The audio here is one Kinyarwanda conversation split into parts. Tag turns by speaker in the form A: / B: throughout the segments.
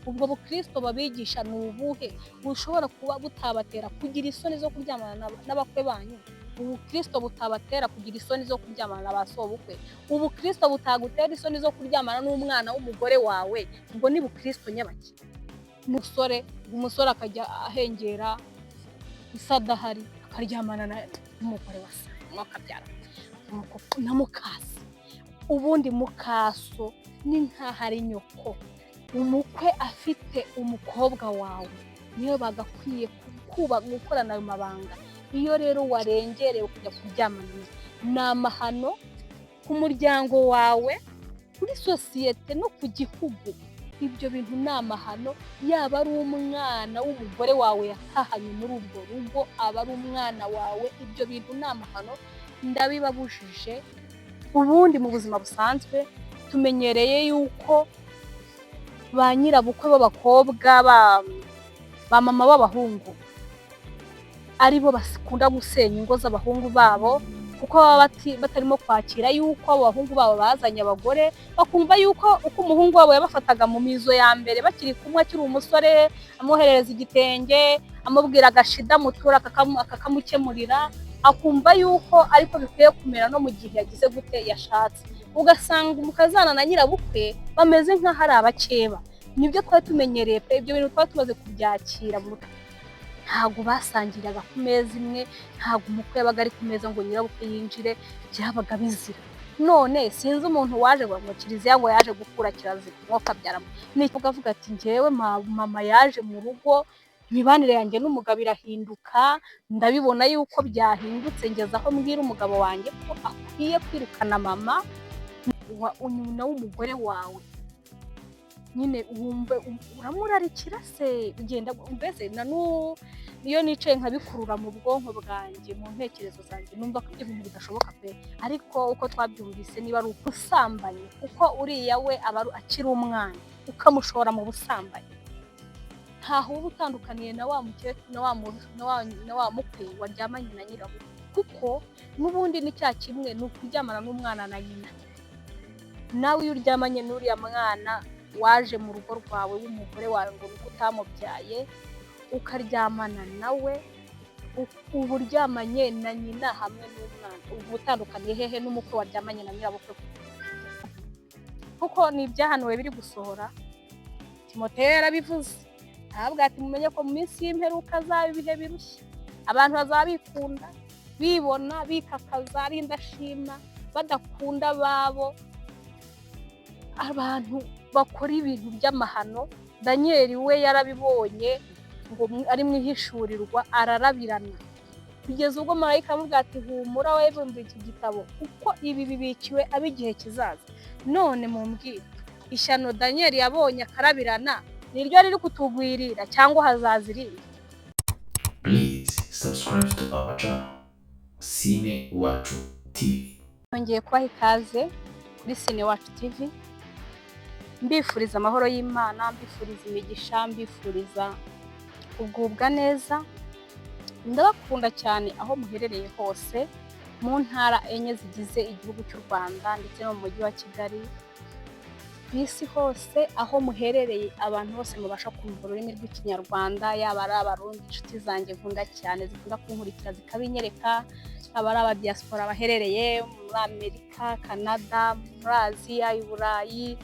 A: ubwo bukristo babigisha ni ubuhe bushobora kuba butabatera kugira isoni zo kuryamana n'abakwe banyu? Ubukristo butabatera kugira isoni zo kuryamana n'abasobukwe? Ubukristo butagutera isoni zo kuryamana n'umwana w'umugore wawe? Ngo ni bukristo nyabaki? Umusore akajya ahengera isadahari akaryamana n'umugore wa se mwakabyara na mukasi. Ubundi mukaso ni nk'ahari nyoko. Umukwe afite umukobwa wawe niyo bagakwiye gukorana ayo mabanga. Iyo rero warengerewe kujya kuryamana ni amahano ku muryango wawe, kuri sosiyete no ku gihugu. Ibyo bintu ni amahano, yaba ari umwana w'umugore wawe yahahanye muri urwo rugo, aba ari umwana wawe, ibyo bintu ni amahano, ndabibabujije. Ubundi mu buzima busanzwe tumenyereye yuko ba nyirabukwe b'abakobwa ba mama b'abahungu aribo bakunda gusenya ingo z'abahungu babo, kuko baba batarimo kwakira yuko abahungu babo bazanye abagore, bakumva yuko uko umuhungu wabo yabafataga mu mizo ya mbere bakiri kumwe akiri umusore, amwoherereza igitenge, amubwira agashida mutura akakamukemurira, akumva yuko ariko bikwiye kumera no mu gihe yagize gute yashatse. Ugasanga umukazana na nyirabukwe bameze nk'aho ari abakeba. Nibyo twari tumenyereye pe, ibyo bintu twari tumaze kubyakira. Ntago basangiraga ku meza imwe, ntago umukwe yabaga ari ku meza ngo nyirabukwe yinjire, byabaga bizira. None sinzi umuntu waje ngo kiriziya ngo yaje gukura kirazira mwokabyaramo. Ni kuvuga ati njyewe mama yaje mu rugo, imibanire yanjye n'umugabo irahinduka, ndabibona yuko byahindutse, ngeze aho mbwira umugabo wanjye ko akwiye kwirukana mama unyuna w'umugore wawe. Nyine wumve uramurarikira se, ugenda mbese niyo nicaye nkabikurura mu bwonko bwanjye, mu ntekerezo zanjye, numva ko ibyo bintu bidashoboka pe. Ariko uko twabyumvise niba ari ubusambanyi, kuko uriya we aba akiri umwana ukamushora mu busambanyi, ntaho uba utandukaniye na wa mukecuru na wa mukwe waryamanye na nyirabukwe, kuko n'ubundi ni cya kimwe, ni ukuryamana n'umwana na nyina. Nawe iyo uryamanye n'uriya mwana waje mu rugo rwawe w'umugore wawe ngo nuko utamubyaye, ukaryamana nawe, uba uryamanye na nyina hamwe n'umwana, uba utandukaniye hehe n'umukwe waryamanye na nyirabukwe? Kuko ni ibyahanuwe biri gusohora. Timoteyo yarabivuze, ntabwo ati mumenye ko mu minsi y'imperuka azaba ibihe birushya, abantu bazaba bikunda, bibona, bikakaza, ari indashima, badakunda ababo. Abantu bakora ibintu by'amahano. Daniel we yarabibonye ngo ari mwihishurirwa, ararabirana kugeza ubwo marayika amubwira ati humura we bumva iki gitabo, kuko ibi bibikiwe ab'igihe kizaza. None mumbwire, ishyano Daniel yabonye akarabirana niryo riri kutugwirira cyangwa hazazirira?
B: Please subscribe to our channel Cine Wacu TV.
A: Nongeye kubaha ikaze kuri Cine Wacu TV. Mbifuriza amahoro y'Imana, mbifuriza imigisha, mbifuriza kugubwa neza. Ndabakunda cyane aho muherereye hose mu ntara enye zigize igihugu cy'u Rwanda ndetse no mu mujyi wa Kigali. Bisi hose aho muherereye, abantu bose mubasha kumva ururimi rw'Ikinyarwanda, yaba ari abarundi inshuti zanjye nkunda cyane zikunda kunkurikira zikabinyereka, aba ari aba diaspora baherereye muri Amerika, Canada, muri Aziya, Uburayi,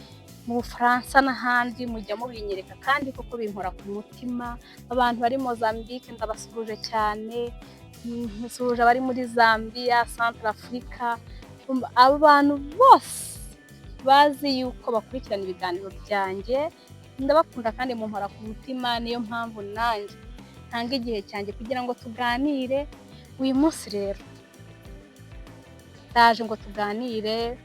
A: mu Bufaransa n'ahandi, mujya mubinyereka kandi koko binkora ku mutima. Abantu bari Mozambique ndabasuhuje cyane, nsuhuje abari muri Zambia, Centrafrica, abantu bose bazi yuko bakurikirana ibiganiro byanjye. Ndabakunda kandi mumpora ku mutima, niyo mpamvu nanjye ntanga igihe cyanjye kugira ngo tuganire. Uyu munsi rero ndaje ngo tuganire.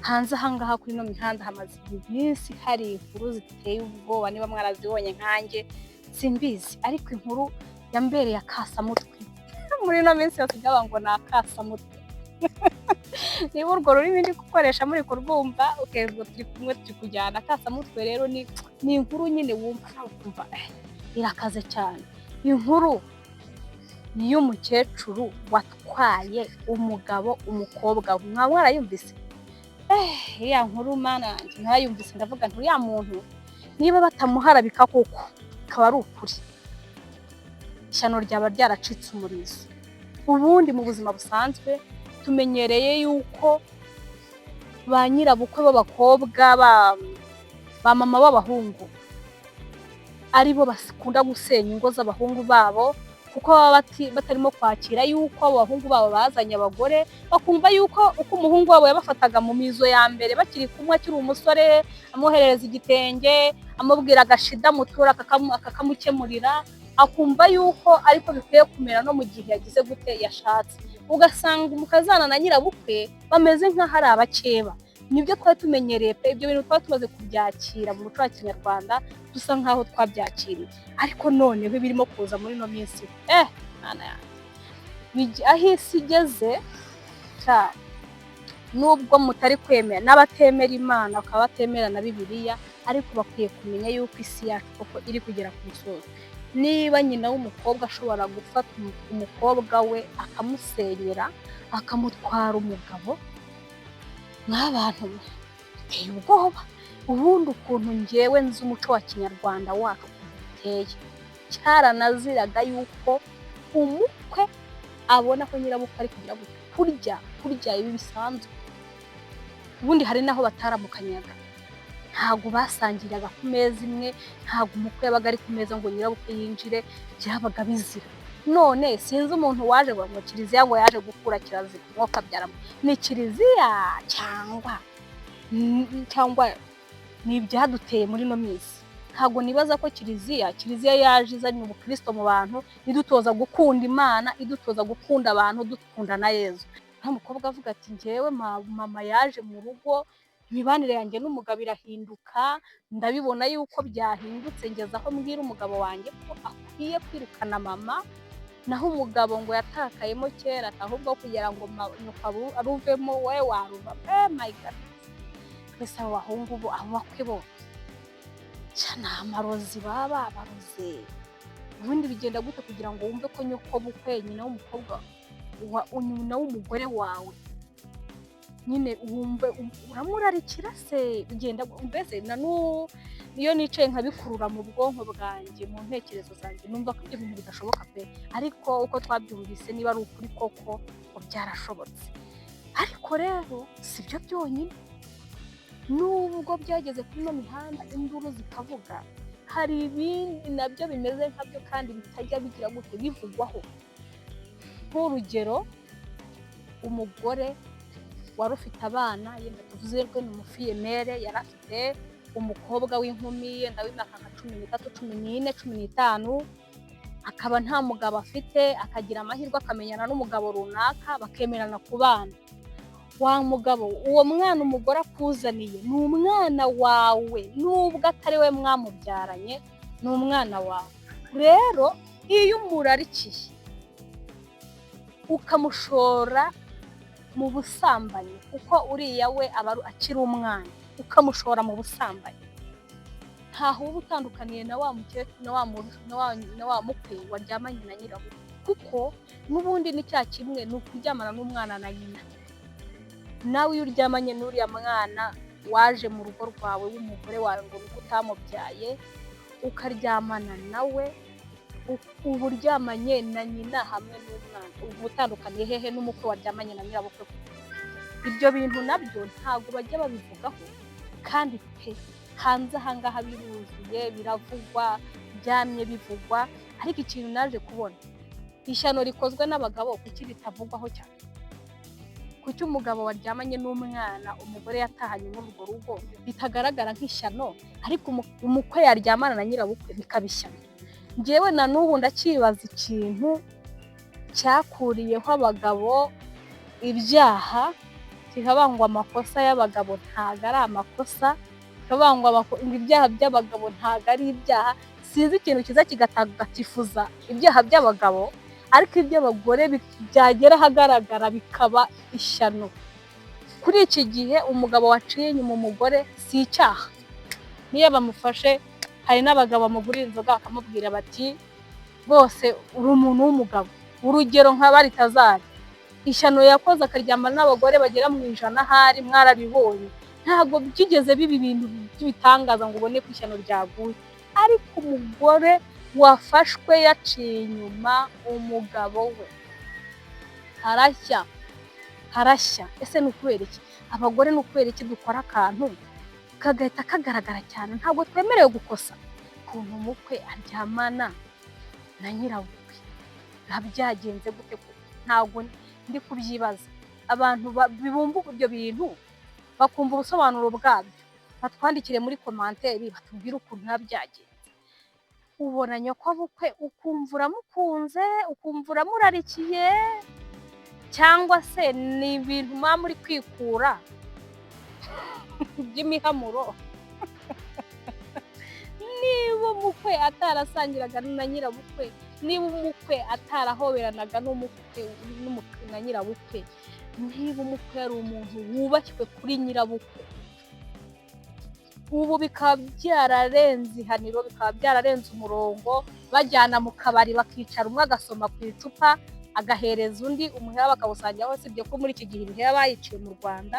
A: Hanze ahangaha kuri no mihanda hamaze iminsi hari inkuru ziteye ubwoba, niba mwarazibonye nkanjye simbizi, ariko inkuru yambereye akasamutwe muri no minsi yose byaba ngo na akasamutwe. Niba urwo rurimi ndi gukoresha muri kurwumva, ukego turi kumwe turi kujyana. Akasamutwe rero ni inkuru nyine wumva nawe ukumva irakaze cyane. Inkuru y'umukecuru watwaye umugabo umukobwa. Mwaba mwarayumvise? Ya nkuru mana ntayumvise, ndavuga nti uriya muntu niba batamuharabika koko akaba ari ukuri, ishyano ryaba ryaracitse umurizo. Ubundi mu buzima busanzwe tumenyereye yuko ba nyirabukwe b'abakobwa ba mama b'abahungu aribo bakunda gusenya ingo z'abahungu babo, kuko baba batarimo kwakira yuko abahungu babo bazanye abagore, bakumva yuko uko umuhungu wabo yabafataga mu mizo ya mbere bakiri kumwe akiri umusore, amwoherereza igitenge, amubwira agashida mutura akakamukemurira, akumva yuko ariko bikwiye kumera no mu gihe yagize gute yashatse. Ugasanga umukazana na nyirabukwe bameze nk'aho ari abakeba. Nibyo twari tumenyereye pe, ibyo bintu twari tumaze kubyakira mu muco wa Kinyarwanda, dusa nk'aho twabyakiriye. Ariko none birimo kuza muri no minsi mwana yanjye, aho isi igeze nubwo mutari kwemera n'abatemera Imana bakaba batemera na Bibiliya, ariko bakwiye kumenya yuko isi yacu koko iri kugera ku musozo. Niba nyina w'umukobwa ashobora gufata umukobwa we akamusenyera akamutwara umugabo, nk'abantu biteye ubwoba. Ubundi ukuntu njyewe nzi umuco wa Kinyarwanda wacu uteye, cyaranaziraga yuko umukwe abona ko nyirabukwe ari kugira kurya ibi bisanzwe. Ubundi hari naho bataramukanyaga, ntago basangiraga ku meza imwe, ntago umukwe yabaga ari ku meza ngo nyirabukwe yinjire, byabaga bizira. None sinzi umuntu waje ngo kiliziya ngo yaje gukura kirazira mwuka byaramo, ni kiliziya cyangwa ni ibyaduteye muri no minsi. Ntago nibaza ko kiliziya yaje izanye ubukristo mu bantu, idutoza gukunda Imana, idutoza gukunda abantu, dukunda na Yezu. Nta mukobwa avuga ati njyewe mama yaje mu rugo, imibanire yanjye n'umugabo irahinduka, ndabibona yuko byahindutse, ngeze aho mbwira umugabo wanjye ko akwiye kwirukana mama, naho umugabo ngo yatakayemo kera, ahubwo kugira ngo nyoko aruvemo we waruva. My God, twese abo bahungu bo abo bakwe bo cyane amarozi baba baroze. Ubundi bigenda gute kugira ngo wumve ko nyoko bukwe nyina w'umukobwa nyina w'umugore wawe nyine wumve uramurarikira se? Bigenda mbese niyo nicaye nkabikurura mu bwonko bwanjye, mu ntekerezo zanjye, numva ko ibyo bintu bidashoboka pe. Ariko uko twabyumvise niba ari ukuri koko byarashobotse. Ariko rero si byo byonyine, nubwo byageze kuri no mihanda induru zikavuga, hari ibindi nabyo bimeze nkabyo kandi bitajya bigira gute bivugwaho. Nk'urugero, umugore wari ufite abana, yenda tuvuze ko ni umufiyemere, yari afite umukobwa w'inkumi yenda w'imyaka nka 13, 14, 15, akaba nta mugabo afite, akagira amahirwe akamenyana n'umugabo runaka bakemerana kubana. Wa mugabo uwo mwana umugore akuzaniye ni umwana wawe, nubwo atari we mwamubyaranye, ni umwana wawe. Rero iyo umurarikiye ukamushora mu busambanyi, kuko uriya we aba akiri umwana, ukamushora mu busambanyi, ntaho uba utandukaniye na wa mukecuru na wa mukwe waryamanye na nyirabukwe, kuko n'ubundi ni cya kimwe, ni ukuryamana n'umwana na nyina. Nawe iyo uryamanye n'uriya mwana waje mu rugo rwawe w'umugore wawe ngo nuko utamubyaye, ukaryamana nawe, ubu uryamanye na nyina hamwe n'umwana, ubu utandukaniye hehe n'umukwe waryamanye na nyirabukwe? Ibyo bintu nabyo ntabwo bajya babivugaho, kandi pe hanze ahangaha biruzuye, biravugwa, byamye bivugwa. Ariko ikintu naje kubona, ishyano rikozwe n'abagabo kuki bitavugwaho cyane? Kuki umugabo waryamanye n'umwana umugore yatahanye muri urwo rugo bitagaragara nk'ishyano, ariko umukwe yaryamana na nyirabukwe bikabishyano? Njyewe na n'ubu ndakibaza ikintu cyakuriyeho abagabo ibyaha, kikabangwa amakosa y'abagabo ntago ari amakosa, kikabangwa ibyaha by'abagabo ntago ari ibyaha. Sinzi ikintu kiza kigatagatifuza ibyaha by'abagabo, ariko iby'abagore byagera ahagaragara bikaba ishyano. Kuri iki gihe umugabo waciye inyuma umugore si icyaha, niyo bamufashe, hari n'abagabo bamugurira inzoga bakamubwira bati bose uri umuntu w'umugabo. Urugero nka Baritazari, ishyano yakoze akaryamana n'abagore bagera mu 100, hari mwarabibonye. ntabwo byigeze biba ibintu by'ibitangaza ngo ubone ko ishyano ryaguye, ariko umugore wafashwe yaciye inyuma umugabo we harashya. Ese ni ukubera iki? Abagore ni ukubera iki dukora akantu kagahita kagaragara cyane? Ntabwo twemerewe gukosa. Ukuntu umukwe aryamana na nyirabukwe byagenze gute? Ntabwo ndi kubyibaza. Abantu bibumva ibyo bintu bakumva ubusobanuro bwabyo, batwandikire muri komanteri batubwire ukuntu byagenze. Ubona nyokobukwe ukumva uramukunze, ukumva uramurarikiye, cyangwa se ni ibintu muba muri kwikura by'imihamuro? Niba umukwe atarasangiraga na nyirabukwe, niba umukwe atarahoberanaga n'umukwe na nyirabukwe, niba umukwe ari umuntu wubashywe kuri nyirabukwe, ubu bikaba byararenze ihaniro, bikaba byararenze umurongo, bajyana mu kabari bakicara, umwe agasoma ku icupa agahereza undi, umuheha bakawusangira hose. Ibyo ko muri iki gihe ibiheha bayiciye mu Rwanda,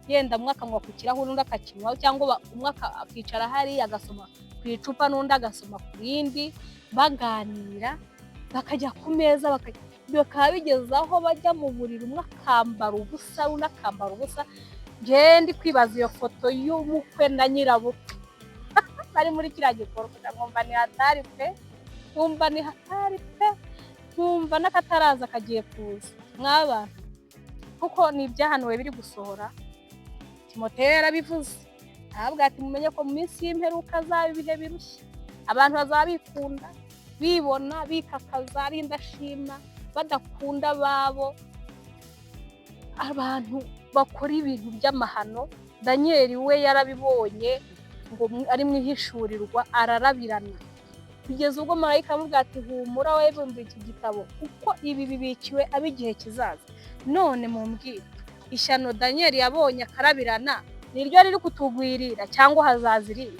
A: yenda umwe akanywa ku kirahure undi akakinywaho, cyangwa umwe akicara hariya agasoma ku icupa n'undi agasoma ku rindi, baganira bakajya ku meza, bakaba bigeze aho bajya mu buriri, umwe akambara ubusa undi akambara ubusa. Njye ndi kwibaza iyo foto y'umukwe na nyirabukwe bari muri kiriya gikorwa, nkumva ni hatari pe, nkumva n'akataraza kagiye kuza mw'abantu, kuko ni ibyahanuwe biri gusohora. Timoteyo yarabivuze, aravuga ati mumenye ko mu minsi y'imperuka azaba ibihe birushya, abantu bazaba bikunda, bibona, bikakaza, ari indashima, badakunda ababo, abantu bakora ibintu by'amahano. Daniel we yarabibonye ngo ari mwihishurirwa, ararabirana kugeza ubwo marayika avuga ati humura we bumva iki gitabo, kuko ibi bibikiwe ab'igihe kizaza. None mumbwire, ishyano Daniel yabonye akarabirana niryo riri kutugwirira cyangwa hazazirira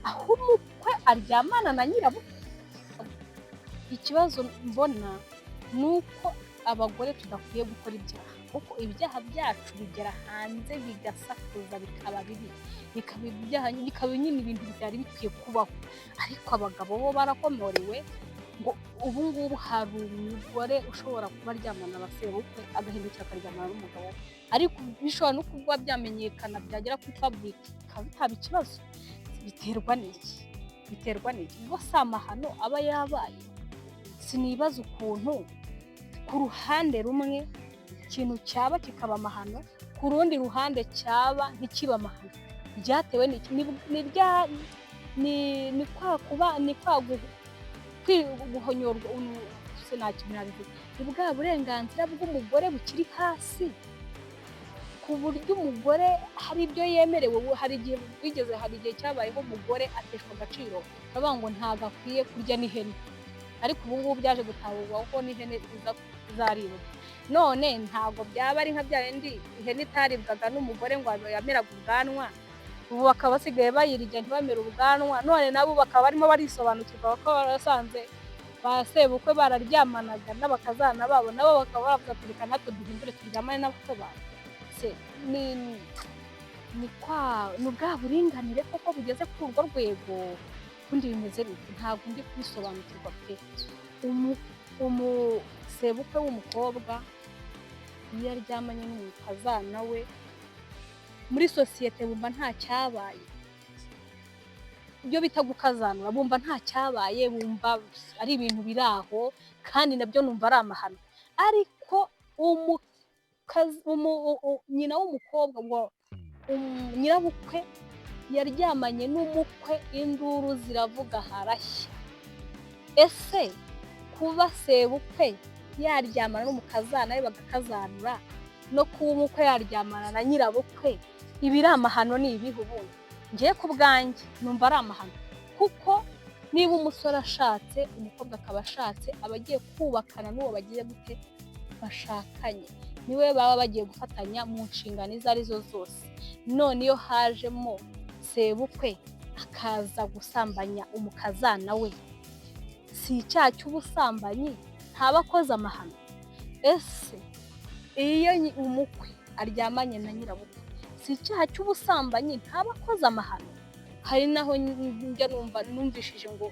A: aho umukwe aryamana na nyirabukwe? Ikibazo mbona nuko abagore tudakwiye gukora ibyaha, kuko ibyaha byacu bigera hanze bigasakuza, bikaba bibi, bikaba ibyaha, bikaba nyine ibintu byari bikwiye kubaho. Ariko abagabo bo barakomorewe ngo ubu ngubu hari umugore ushobora kuba aryamana na sebukwe agahindukira akaryamana n'umugabo we, ariko bishobora no kuba byamenyekana byagera kuri public bikaba bitaba ikibazo. Biterwa n'iki? Ubwo si amahano aba yabaye? Sinibaza ukuntu ku ruhande rumwe ikintu cyaba kikaba amahano, ku rundi ruhande cyaba ntikiba amahano. Byatewe n'iki? Ni kwa guhonyorwa, se nacyo nabivuga, ni bwa burenganzira bw'umugore bukiri hasi, ku buryo umugore hari ibyo yemerewe. Hari igihe cyabayeho umugore ateshwa agaciro, bavuga ngo ntabwo akwiye kurya n'ihene, ariko ubu ngubu byaje gutahurwa ko n'ihene zaribwa. None ntabwo byaba ari nka bya bindi ihene itaribwaga n'umugore ngo yameraga ubwanwa, ubu bakaba basigaye bayirya ntibamere ubwanwa. None nabo bakaba barimo barisobanukirwa ko barasanze ba sebukwe bararyamanaga n'abakazana babo, nabo bakaba bavuga ati reka natwe duhindure turyamane n'abakwe babo. Ni bwa buringanire koko bugeze kuri urwo rwego? Ubundi bimeze bite? Ntabwo ndi kubisobanukirwa pe. Umusebukwe w'umukobwa iyo aryamanye n'umukazana we, muri sosiyete bumva nta cyabaye. Ibyo bita gukazanura bumva nta cyabaye, bumva ari ibintu biri aho, kandi nabyo numva ari amahano. Ariko nyina w'umukobwa ngo nyirabukwe yaryamanye n'umukwe, induru ziravuga harashya. Ese kuba sebukwe yaryamana n'umukazana we bagakazanura, no kuba umukwe yaryamana na nyirabukwe, ibiri amahano ni ibihe? Ubundi ngiye ku bwanjye numva ari amahano, kuko niba umusore ashatse, umukobwa akaba ashatse, aba agiye kubakana n'uwo bagiye gute bashakanye, niwe baba bagiye gufatanya mu nshingano izo arizo zose. None iyo hajemo sebukwe akaza gusambanya umukazana we, si icyaha cy'ubusambanyi? ntaba akoze amahano? Ese iyo umukwe aryamanye na nyirabukwe, si icyaha cy'ubusambanyi ntabakoze amahano. Hari naho njya numvishije ngo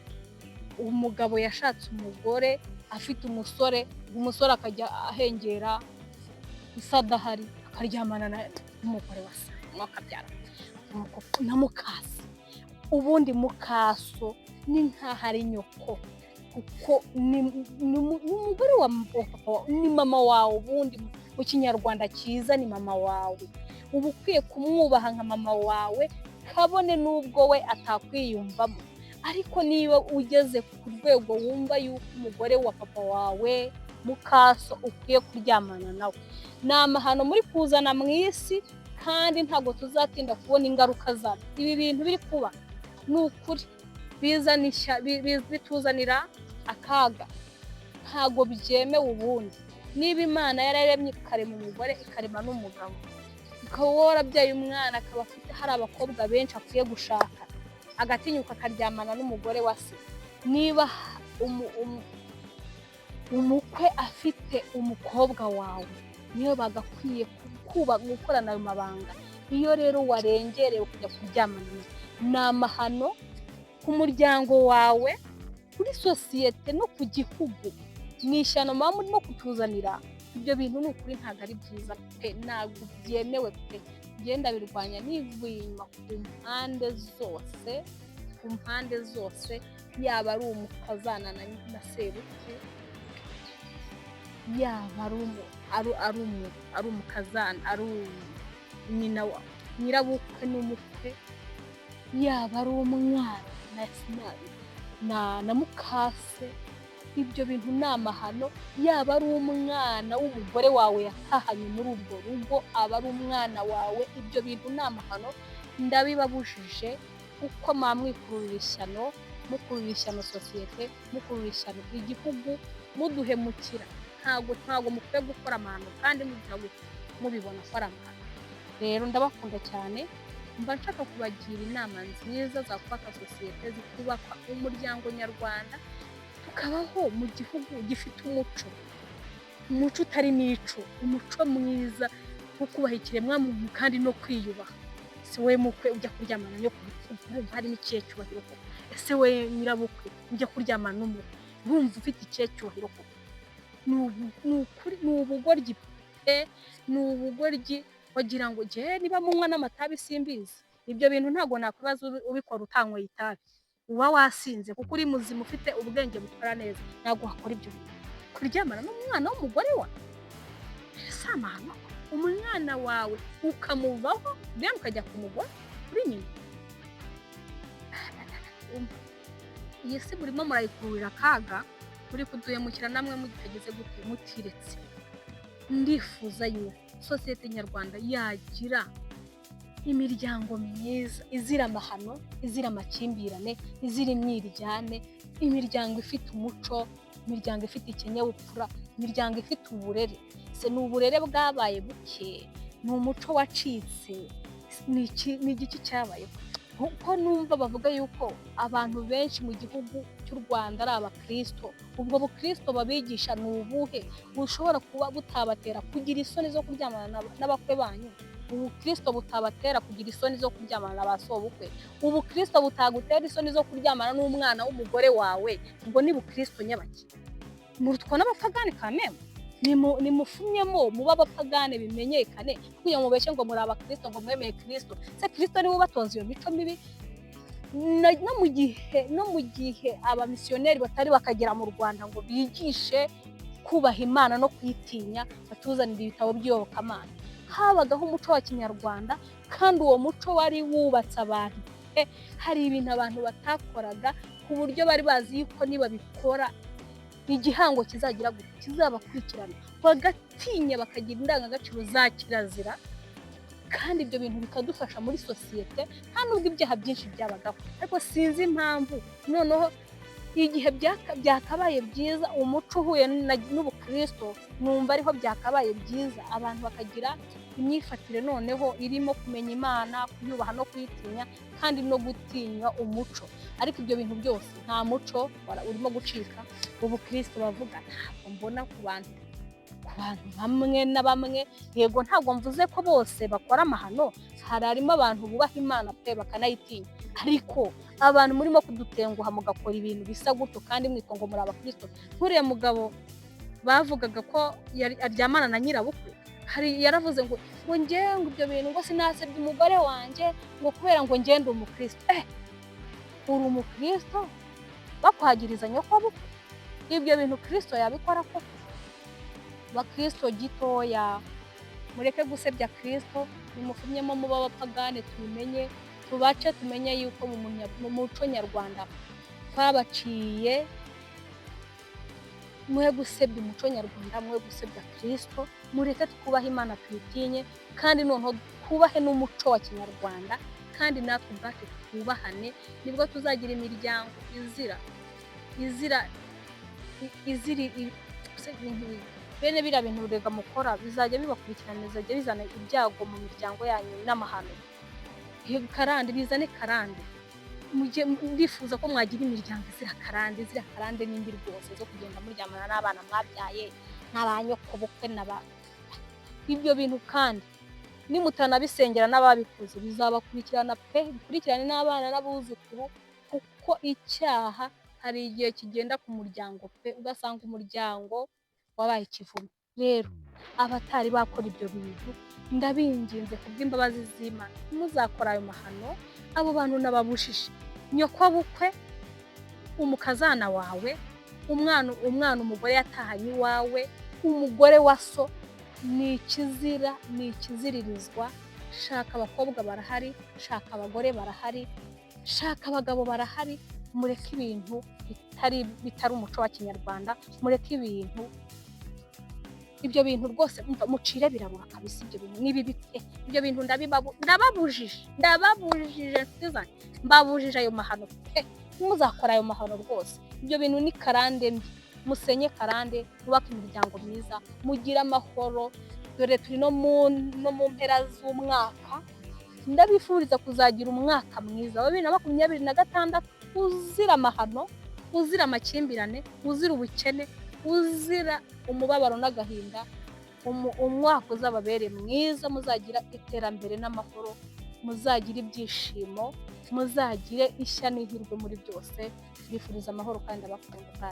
A: umugabo yashatse umugore afite umusore akajya ahengera isadahari akaryamana n'umugore wa se akabyara na mukasi. Ubundi mukaso ni nkaho ari nyoko kuko ni umugore wa papa, ni mama wawe. Ubundi mu kinyarwanda cyiza ni mama wawe, uba ukwiye kumwubaha nka mama wawe kabone n'ubwo we atakwiyumvamo. Ariko niba ugeze ku rwego wumva yuko umugore wa papa wawe mukaso ukwiye kuryamana nawe, ni amahano muri kuzana mu isi, kandi ntabwo tuzatinda kubona ingaruka zabyo. Ibi bintu biri kuba ni ukuri bituzanira akaga, ntabwo byemewe. Ubundi niba Imana yararemye ikarema umugore ikarema n'umugabo, ukaba warabyaye umwana akaba afite hari abakobwa benshi akwiye gushaka, agatinyuka akaryamana n'umugore wa se, niba umukwe afite umukobwa wawe, niyo bagakwiye gukorana ayo mabanga. Iyo rero warengereye kujya kuryamana, ni amahano ku muryango wawe, kuri sosiyete no ku gihugu. Ni ishyano muba murimo kutuzanira. Ibyo bintu ni ukuri ntabwo ari byiza pe, ntabwo byemewe pe. Ngenda birwanya nivuye inyuma ku mpande zose, yaba ari umukazana na sebukwe, yaba ari umukazana, ari nyina wa nyirabukwe n'umukwe, yaba ari umwana na mukase. Ibyo bintu ni amahano. Yaba ari umwana w'umugore wawe yatahanye muri urwo rugo, aba ari umwana wawe, ibyo bintu ni amahano. Ndabibabujije kuko mwikururira ishyano, mukururira ishyano sosiyete, mukururira ishyano igihugu, muduhemukira. Ntabwo mukwiye gukora amahano kandi mubibona ko ari amahano. Rero ndabakunda cyane, mba nshaka kubagira inama nziza zakubaka sosiyete, zikubaka umuryango nyarwanda, tukabaho mu gihugu gifite umuco utari mico, umuco mwiza wo kubaha ikiremwamuntu kandi no kwiyubaha. Si we mukwe ujya kuryamana no kumva hari n'ikihe cyubahiro koko? Ese we nyirabukwe ujya kuryamana n'umukwe wumva ufite ikihe cyubahiro koko? Ni ubugoryi pe, ni ubugoryi. Wagira ngo niba munywa n'amatabi simbizi. Ibyo bintu ntabwo nakwibaza ubikora utanyweye itabi, uba wasinze kuko uri muzima ufite ubwenge bukora neza. Ntabwo wakora ibyo bintu, kuryamana n'umwana w'umugore wa si amahano. Umwana wawe ukamuvaho then ukajya kumugora kuri nyina. Iyi si burimo murayikururira akaga, muri kuduhemukira namwe mutageze gute, mutiretse. Ndifuza yuko sosiyete nyarwanda yagira imiryango myiza, izira amahano, izira amakimbirane, izira imyiryane, imiryango ifite umuco, imiryango ifite ikinyabupfura, imiryango ifite uburere. Se ni uburere bwabaye buke, ni umuco wacitse, ni igiki cyabayeho. Kuko numva bavuga yuko abantu benshi mu gihugu cy'u Rwanda ari abakristo. Ubwo bukristo babigisha ni ubuhe bushobora kuba butabatera kugira isoni zo kuryamana n'abakwe banyu? Ubukristo butabatera kugira isoni zo kuryamana na ba sobukwe? Ubukristo butagutera isoni zo kuryamana n'umwana w'umugore wawe? Ngo ni bukristo nyabaki? Murutwa n'abapagani kameme? Nimufumyemo muba abapagane bimenyekane, kugira ngo mubeshye ngo muri abakristo, ngo mwemeye Kristo. Se Kristo niwe ubatoza iyo mico mibi? No mu gihe abamisiyoneri batari bakagera mu Rwanda ngo bigishe kubaha Imana no kuyitinya, batuzanira ibitabo by'iyobokamana, habagaho umuco wa kinyarwanda, kandi uwo muco wari wubatse abantu. Hari ibintu abantu batakoraga ku buryo bari bazi yuko niba bikora igihango kizagira gute, kizabakurikirana, bagatinya, bakagira indangagaciro za kirazira. Kandi ibyo bintu bikadufasha muri sosiyete, nta nubwo ibyaha byinshi byabagaho. Ariko sinzi impamvu noneho igihe byakabaye byiza, umuco uhuye n'ubukristo, numva ariho byakabaye byiza, abantu bakagira imyifatire noneho irimo kumenya Imana, kuyubaha no kuyitinya, kandi no gutinya umuco. Ariko ibyo bintu byose nta muco urimo gucika. Ubukristo bavuga ntabwo mbona ku bantu ku bantu bamwe na bamwe. Yego ntabwo mvuze ko bose bakora amahano, harimo abantu bubaha Imana pe bakanayitinya, ariko abantu murimo kudutenguha mugakora ibintu bisa gutyo kandi mwitwa ngo muri abakristo. Nk'uriya mugabo bavugaga ko aryamana na nyirabukwe, yaravuze ngo njye ngo ibyo bintu ngo sinasebye umugore wanjye ngo kubera ngo njye ndi umukristo. Uri umukristo bakwagiriza nyokobukwe? Ibyo bintu Kristo yabikora koko? Bakristo gitoya, mureke gusebya Kristo, nimufumyemo muba abapagane, tubimenye, tubace, tumenye yuko mu muco nyarwanda twabaciye. Mwe gusebya umuco nyarwanda, mwe gusebya Kristo, mureke twubahe Imana tuyitinye, kandi noneho twubahe n'umuco wa kinyarwanda, kandi natwe ubwacu twubahane, nibwo tuzagira imiryango izira bene biriya bintu rurega mukora bizajya bibakurikirana, bizajya bizana ibyago mu miryango yanyu n'amahano. Karande bizane karande, ndifuza ko mwagira imiryango izira karande n'indi rwose zo kugenda muryamana n'abana mwabyaye n'abanyokobukwe ibyo bintu. Kandi nimutanabisengera n'ababikoze bizabakurikirana pe, bikurikirane n'abana n'abuzukuru, kuko icyaha hari igihe kigenda ku muryango pe, ugasanga umuryango wabaye ikivume. Rero abatari bakora ibyo bintu, ndabinginze kubw'imbabazi z'Imana muzakora ayo mahano. Abo bantu nababujije, nyokobukwe, umukazana wawe, umwana umugore yatahanye iwawe, umugore wa so, ni ikizira, ni ikiziririzwa. Shaka abakobwa barahari, shaka abagore barahari, shaka abagabo barahari. Mureke ibintu bitari umuco wa kinyarwanda, mureke ibyo bintu rwose mucire birabura kabisa. Ibyo bintu ni bibi pe, ibyo bintu ndababujije nshuti zanjye, mbabujije ayo mahano pe, muzakora ayo mahano rwose. Ibyo bintu ni karande mbi, musenye karande, mubake imiryango myiza, mugire amahoro. Dore turi no mu mpera z'umwaka, ndabifuriza kuzagira umwaka mwiza wa 2026 uzira amahano, uzira amakimbirane, uzira ubukene, uzira umubabaro n'agahinda. Umwaka uzababere mwiza, muzagira iterambere n'amahoro, muzagira ibyishimo, muzagire ishya n'ihirwe muri byose. Bifuriza amahoro kandi abakunda.